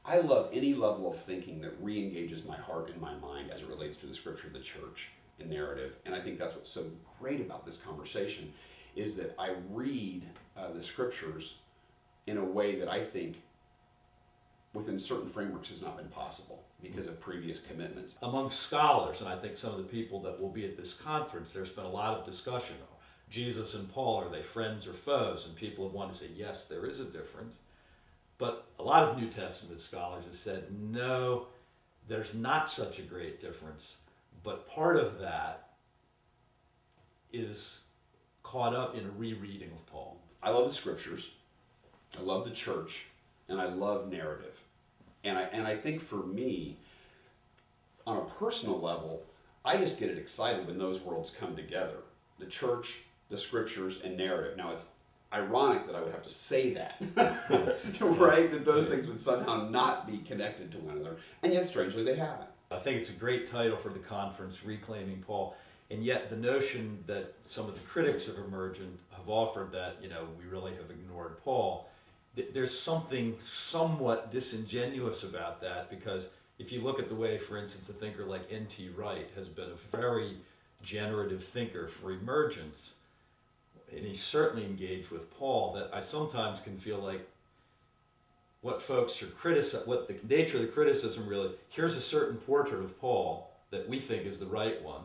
I love any level of thinking that re-engages my heart and my mind as it relates to the Scripture, the church, and narrative. And I think that's what's so great about this conversation, is that I read the Scriptures in a way that I think within certain frameworks has not been possible because of previous commitments. Among scholars, and I think some of the people that will be at this conference, there's been a lot of discussion. Jesus and Paul, are they friends or foes? And people have wanted to say, yes, there is a difference. But a lot of New Testament scholars have said, no, there's not such a great difference. But part of that is caught up in a rereading of Paul. I love the Scriptures, I love the church, and I love narrative. And I think for me, on a personal level, I just get excited when those worlds come together. The church, the Scriptures, and narrative. Now, it's ironic that I would have to say that, right? That those things would somehow not be connected to one another. And yet, strangely, they haven't. I think it's a great title for the conference, Reclaiming Paul. And yet the notion that some of the critics of Emergent have offered that, we really have ignored Paul, there's something somewhat disingenuous about that, because if you look at the way, for instance, a thinker like N.T. Wright has been a very generative thinker for emergence, and he's certainly engaged with Paul, that I sometimes can feel like what folks are what the nature of the criticism really is, here's a certain portrait of Paul that we think is the right one.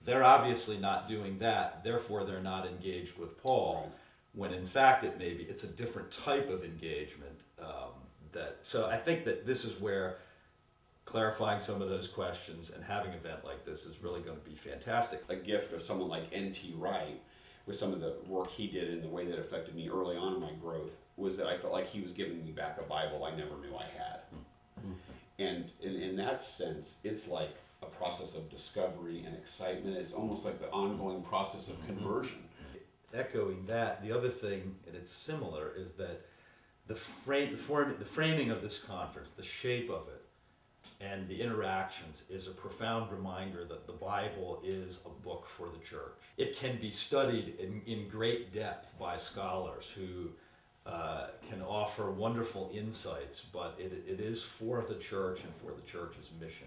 They're obviously not doing that, therefore they're not engaged with Paul. Right. When in fact it's a different type of engagement. So I think that this is where clarifying some of those questions and having an event like this is really going to be fantastic. A gift of someone like N.T. Wright, with some of the work he did and the way that affected me early on in my growth, was that I felt like he was giving me back a Bible I never knew I had. And in that sense, it's like a process of discovery and excitement. It's almost like the ongoing process of conversion. Echoing that, the other thing, and it's similar, is that the framing of this conference, the shape of it, and the interactions is a profound reminder that the Bible is a book for the church. It can be studied in great depth by scholars who can offer wonderful insights, but it is for the church and for the church's mission.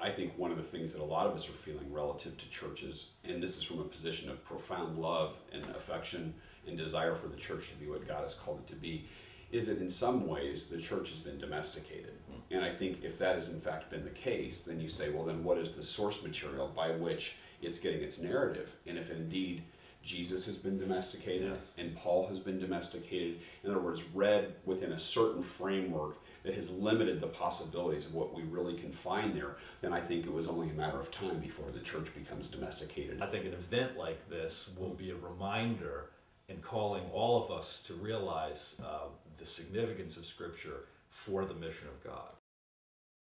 I think one of the things that a lot of us are feeling relative to churches, and this is from a position of profound love and affection and desire for the church to be what God has called it to be, is that in some ways the church has been domesticated. And I think if that has in fact been the case, then you say, well, then what is the source material by which it's getting its narrative? And if indeed Jesus has been domesticated, yes, and Paul has been domesticated, in other words, read within a certain framework that has limited the possibilities of what we really can find there, then I think it was only a matter of time before the church becomes domesticated. I think an event like this will be a reminder in calling all of us to realize the significance of Scripture for the mission of God.